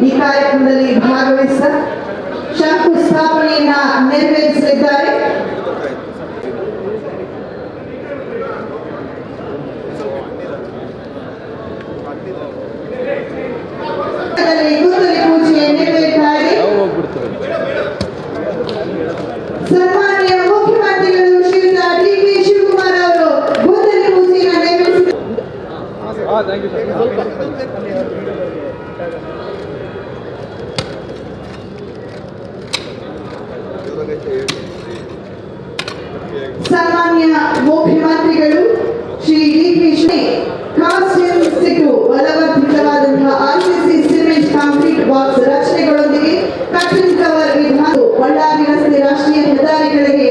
ಈ ಕಾರ್ಯಕ್ರಮದಲ್ಲಿ ಭಾಗವಹಿಸ ಶಂಕುಸ್ಥಾಪನೆಯನ್ನ ನೆರವೇರಿಸಲಿದ್ದಾರೆ. ಗುದ್ದಲಿ ಪೂಜೆ ನೆರವೇರ್ತಾ ಇದೆ. ಸನ್ಮಾನ್ಯ ಮುಖ್ಯಮಂತ್ರಿಗಳು ಶ್ರೀಯುತ ಡಿ.ಕೆ. ಶಿವಕುಮಾರ್ ಅವರು ಗುದ್ದಲಿ ಪೂಜೆಯನ್ನು ನೆರವೇರಿಸಿದ್ದಾರೆ. ಸನ್ಮಾನ್ಯ ಮುಖ್ಯಮಂತ್ರಿಗಳು ಶ್ರೀ ಡಿ.ಕೆ. ಕಾಸ್ಟಿಂಗ್ ಸಿಟ್ಟು ಬಲವರ್ಧಿತವಾದಂತಹ ಆರ್ಸಿಸಿ ಸಿಮೆಂಟ್ ಕಾಂಕ್ರೀಟ್ ಬಾಕ್ಸ್ ರಚನೆಗಳೊಂದಿಗೆ ಕಟ್ಟಿಂಗ್ ಕವರ್ ವಿಧಾನ ಬಳ್ಳಾರಿ ರಸ್ತೆ ರಾಷ್ಟ್ರೀಯ ಹೆದ್ದಾರಿಗಳಿಗೆ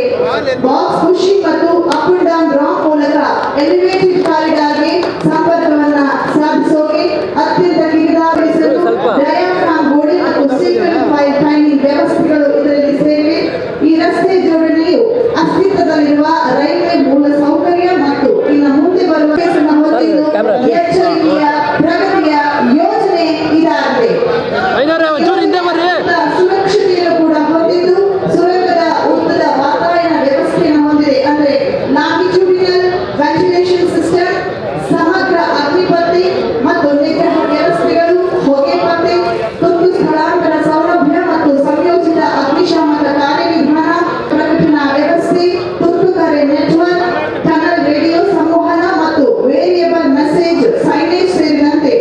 ಬಾಕ್ಸ್ ಪುಷಿಂಗ್ ಮತ್ತು ಅಪ್ ಅಂಡ್ ಡೌನ್ ರಾಂಪ್ ಮೂಲಕ ಎಲಿವೇಟೆಡ್ ಕಾರಿಡಾರ್ಗೆ ಸಂಪರ್ಕವನ್ನ ಸಾಧಿಸೋಕೆ ಅತ್ಯಂತ ಕಿರಿದಾಗಿಸಲು ಡಯಾಫ್ರಾಮ್ ಗೋಡೆ ಮತ್ತು ಸಿಂಗಲ್ ಫೈಲ್ ಟೈಮಿಂಗ್ ವ್ಯವಸ್ಥೆಗಳು ಇದರಲ್ಲಿ ಸೇರಿವೆ. ಈ ರಸ್ತೆ ಜೋಡಣೆಯು ಅಸ್ತಿತ್ವದಲ್ಲಿರುವ ರೈಲ್ವೆ ಮೂಲ ಸೌಕರ್ಯ ಮತ್ತು ಇನ್ನು ಮುಂದೆ ಬರುವ ಎಚ್ಚರಿಕೆಯ ಪ್ರಗತಿಯ ಯೋಜನೆ ಇದಾಗಿದೆ. ಸುರಕ್ಷತೆಯನ್ನು ಕೂಡ ಹೊಂದಿದ್ದು ಸುರಂಗದ ಉದ್ದದ ವಾತಾಯನ ವ್ಯವಸ್ಥೆಯನ್ನು ಹೊಂದಿದೆ. ಅಂದರೆ ಲಾಂಗಿಟ್ಯೂಡಿನಲ್ ವೆಂಟಿಲೇಷನ್ ಸಿಸ್ಟಮ್, ಸಮಗ್ರ ಅಗ್ನಿಪತ್ತೆ ಮತ್ತು ನಿಗ್ರಹ ವ್ಯವಸ್ಥೆಗಳು, ಹೊಗೆ ಪತ್ತೆ, ತುರ್ತು ಸ್ಥಳಾಂತರ ಸೌಲಭ್ಯ ಮತ್ತು ಸಂಯೋಜಿತ ಅಗ್ನಿಶಾಮಕ ಕಾರ್ಯವಿಧಾನ, ಪ್ರಕಟಣಾ ವ್ಯವಸ್ಥೆ, ತುರ್ತು ಕರೆ ನೆಟ್ವರ್ಕ್, ಟನಲ್ ರೇಡಿಯೋ ಸಂವಹನ ಮತ್ತು ವೇರಿಯಬಲ್ ಮೆಸೇಜ್ ಸೈನೇಜ್ ಸೇರಿದಂತೆ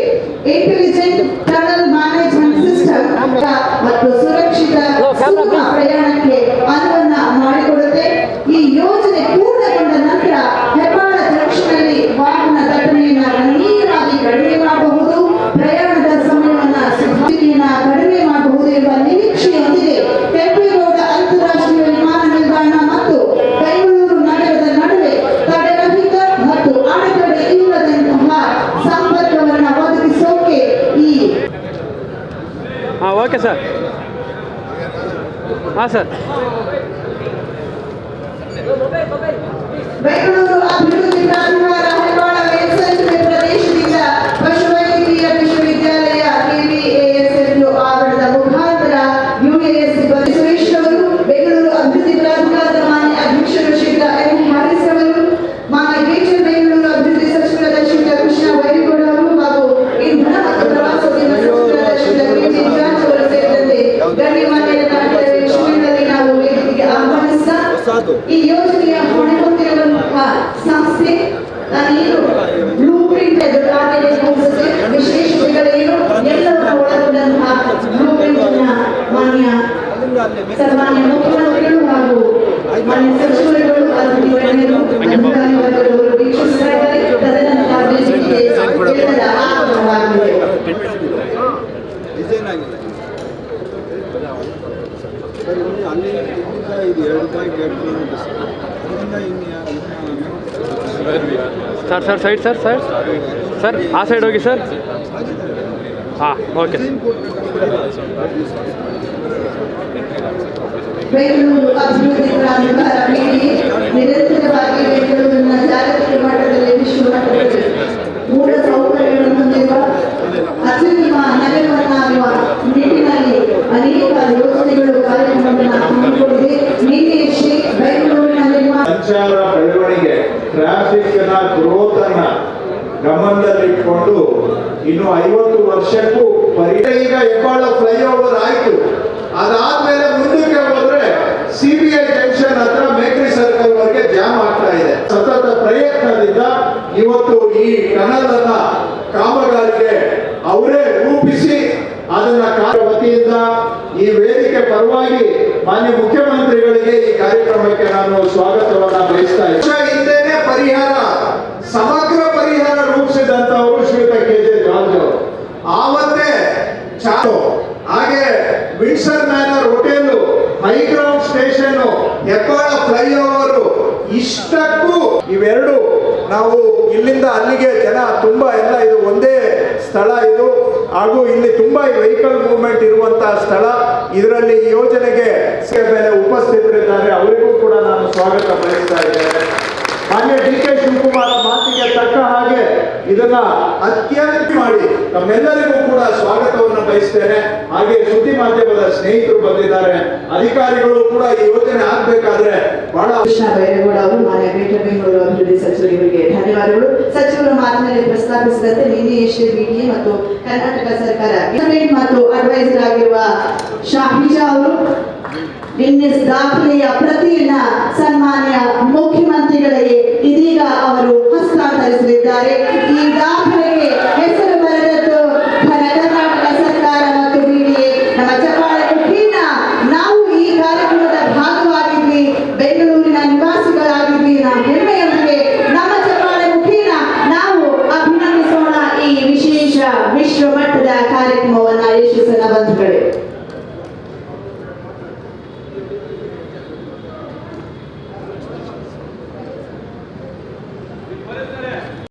ಇಂಟೆಲಿಜೆಂಟ್ ಟನಲ್ ಮ್ಯಾನೇಜ್ಮೆಂಟ್ ಸಿಸ್ಟಮ್ ಮತ್ತು ಸುರಕ್ಷಿತ ಪ್ರಯಾಣಕ್ಕೆ ಅನುವನ್ನ ಮಾಡಿಕೊಡುತ್ತೆ. ಈ ಯೋಜನೆ ಪೂರ್ಣಗೊಂಡ ನಂತರ ಹೆಬ್ಬಾಳ ಜಂಕ್ಷನ್ನಲ್ಲಿ ವಾಹನ ದಟ್ಟಣೆಯನ್ನು ಗಣನೀಯವಾಗಿ ಕಡಿಮೆ ಮಾಡಬಹುದು, ಪ್ರಯಾಣದ ಸಮಯವನ್ನು ಕಡಿಮೆ ಮಾಡಬಹುದು ಎಂಬ ನಿರೀಕ್ಷೆಯೊಂದಿಗೆ ಕೆಂಪೇಗೌಡ ಅಂತಾರಾಷ್ಟ್ರೀಯ ವಿಮಾನ ನಿಲ್ದಾಣ ಮತ್ತು ಬೆಂಗಳೂರು ನಗರದ ನಡುವೆ ತಡೆರಹಿತ ಮತ್ತು ಅಡೆತಡೆ ಇಲ್ಲದಂತಹ ಸಂಪರ್ಕವನ್ನು ಒದಗಿಸೋಕೆ ಈ ಓಕೆ ಸರ್. ಹಾಂ ಸರ್. ಬೆಂಗಳೂರು ಅಭಿವೃದ್ಧಿ ಪ್ರಾಧಿಕಾರ ಹೆಬ್ಬಾಳ ಮೇಲ್ಸೇತುವೆ ಪ್ರದೇಶದಿಂದ ಪಶುವೈದ್ಯಕೀಯ ವಿಶ್ವವಿದ್ಯಾಲಯ KVASW ಆವರಣದ ಮುಖಾಂತರ UAS ಸಿಬ್ಬಂದಿ ಸುರೇಶ್ ಅವರು, ಬೆಂಗಳೂರು ಅಭಿವೃದ್ಧಿ ಪ್ರಾಧಿಕಾರದ ಮಾನ್ಯ ಅಧ್ಯಕ್ಷರು ಶ್ರೀಯುತ M. ಹರೀಶ್ ಅವರು, ಮಾನ್ಯ ಗ್ರೇಟರ್ ಬೆಂಗಳೂರು ಅಭಿವೃದ್ಧಿ ಸಚಿವರಾದ ಶ್ರೀಯುತ ಕೃಷ್ಣ ಬೈರೇಗೌಡ ಅವರು ಹಾಗೂ ಇಂಧನ ಮತ್ತು ಪ್ರವಾಸೋದ್ಯಮ ಸಚಿವರಾದ ಶ್ರೀಯುತ KG ಜಾರ್ಜ್ ಅವರು ಸೇರಿದಂತೆ ಗಣ್ಯಮಾನ್ಯರನ್ನ ವಿಷಯದಲ್ಲಿ ನಾವು ವೇದಿಕೆಗೆ ಆಹ್ವಾನಿಸಿದ ಈ ಯೋಜನೆಯ ಹೊಣೆ ಹೊತ್ತಿರುವಂತಹ ಸಂಸ್ಥೆ ನಾನೇನು ಬ್ಲೂ ಪ್ರಿಂಟ್ ಕಾರ್ಯನಿರ್ವಹಿಸುತ್ತೆ, ವಿಶೇಷತೆಗಳೇನು ಎಲ್ಲವನ್ನೂ ಒಳಗೊಂಡಂತಹ ಬ್ಲೂ ಪ್ರಿಂಟ್ ಅನ್ನ ಮಾನ್ಯ ಸನ್ಮಾನ್ಯ ಮುಖ್ಯಮಂತ್ರಿಗಳು ಹಾಗೂ ಮಾನ್ಯ ಸಚಿವರುಗಳು ಅತಿಥಿ ಗಣ್ಯರು ಅಧಿಕಾರಿಗಳು ವೀಕ್ಷಿಸ್ತಾ ಇದ್ದಾರೆ. ತದನಂತರ ವೇದಿಕೆಗೆ ಎಲ್ಲರ ಆಹ್ವಾನವಾಗಿದೆ. Sir sir side sir sir sir ಆ ಸೈಡ್ ಹೋಗಿ ಸರ್. ಹಾಂ ಓಕೆ. ಬೆಂಗಳೂರು ಅಭಿವೃದ್ಧಿ ಪ್ರಾಧಿಕಾರ ನಿರಂತರವಾಗಿ ಬೆಂಗಳೂರಿನ ಜಾಗತಿಕ ಮಟ್ಟದಲ್ಲಿ ವಿಶ್ವ ಮಟ್ಟದಲ್ಲಿ ಮೂಲ ಸೌಕರ್ಯಗಳನ್ನು ಹೊಂದಿರುವ ಅತ್ಯುತ್ತಮ ನಗರವನ್ನಾಗುವ ನಿಟ್ಟಿನಲ್ಲಿ ಅನೇಕ ಯೋಜನೆಗಳು ಕಾರ್ಯಕ್ರಮಗಳನ್ನು ಹಮ್ಮಿಕೊಂಡಿದೆ. ನಿನ್ನೆಯಷ್ಟೇ ಬೆಂಗಳೂರಿನಲ್ಲಿರುವ ಸಂಚಾರ ಬೆಳವಣಿಗೆ, ಟ್ರಾಫಿಕ್ ನ ಗ್ರೋತ್ ಅನ್ನ ಗಮನದಲ್ಲಿಟ್ಟುಕೊಂಡು ಇನ್ನು 50 ವರ್ಷಕ್ಕೂ ಈಗ ಹೆಬ್ಬಾಳ ಫ್ಲೈಓವರ್ ಆಯ್ತು. ಅದಾದ್ಮೇಲೆ ಮುಂದಕ್ಕೆ ಹೋದ್ರೆ CBI ಜಂಕ್ಷನ್ ಹತ್ರ ಮೇಕ್ರಿ ಸರ್ಕಲ್ ವರೆಗೆ ಜಾಮ್ ಆಗ್ತಾ ಇದೆ. ಸತತ ಪ್ರಯತ್ನದಿಂದ ಇವತ್ತು ಈ ಟನಲ್ ಅನ್ನ ಕಾಮಗಾರಿಗೆ ಅವರೇ ರೂಪಿಸಿ ಅದನ್ನ ವತಿಯಿಂದ ಈ ವೇದಿಕೆ ಪರವಾಗಿ ಮಾನ್ಯ ಮುಖ್ಯಮಂತ್ರಿಗಳಿಗೆ ಈ ಕಾರ್ಯಕ್ರಮಕ್ಕೆ ನಾನು ಸ್ವಾಗತವನ್ನ ಬಯಸ್ತಾ ಇದ್ದೇನೆ. ಇಷ್ಟಕ್ಕೂ ಇವೆರಡು ನಾವು ಇಲ್ಲಿಂದ ಅಲ್ಲಿಗೆ ಜನ ತುಂಬಾ ಎಲ್ಲ ಇದು ಒಂದೇ ಸ್ಥಳ ಇದು, ಹಾಗೂ ಇಲ್ಲಿ ತುಂಬಾ ವೆಹಿಕಲ್ ಮೂವ್ಮೆಂಟ್ ಇರುವಂತಹ ಸ್ಥಳ. ಇದರಲ್ಲಿ ಈ ಯೋಜನೆಗೆ ಮೇಲೆ ಉಪಸ್ಥಿತರಿದ್ದಾರೆ, ಅವರಿಗೂ ಕೂಡ ನಾನು ಸ್ವಾಗತ ಬಯಸ್ತಾ ಇದ್ದೇನೆ. ಹಾಗೆ DK ಶಿವಕುಮಾರ ಮಾತಿಗೆ ತಕ್ಕ ಹಾಗೆ ಇದನ್ನ ಅತ್ಯಂತ ಮಾಡಿ ನಮ್ಮೆಲ್ಲರಿಗೂ ಕೂಡ ಸ್ವಾಗತವನ್ನು ಬಯಸ್ತೇನೆ. ಹಾಗೆ ಸುದ್ದಿ ಮಾಧ್ಯಮದ ಸ್ನೇಹಿತರು ಬಂದಿದ್ದಾರೆ, ಅಧಿಕಾರಿಗಳು ಕೂಡ ಈ ಯೋಜನೆ ಆಗ್ಬೇಕಾದ್ರೆ ಬಹಳ ಕೃಷ್ಣ ಬೈರೇಗೌಡ ಅವರು ಮಾನ್ಯ ಗ್ರೇಟರ್ ಬೆಂಗಳೂರು ಅಭಿವೃದ್ಧಿ ಸಚಿವರಿಗೆ ಧನ್ಯವಾದಗಳು. ಸಚಿವರು ಮಾತಿನಲ್ಲಿ ಪ್ರಸ್ತಾಪಿಸಿದಂತೆ ನಿನ್ನೆಯಷ್ಟೇ BDA ಮತ್ತು ಕರ್ನಾಟಕ ಸರ್ಕಾರ ಮತ್ತು ಅಡ್ವೈಸರ್ ಆಗಿರುವ ಶಾಹಿಜಾ ಅವರು ಗಿನ್ನಿಸ್ ದಾಖಲೆಯ ಪ್ರತಿಯನ್ನ ಸನ್ಮಾನ್ಯ ಮುಖ್ಯಮಂತ್ರಿಗಳಿಗೆ ಇದೀಗ ಅವರು ಹಸ್ತಾಂತರಿಸಲಿದ್ದಾರೆ. ಈ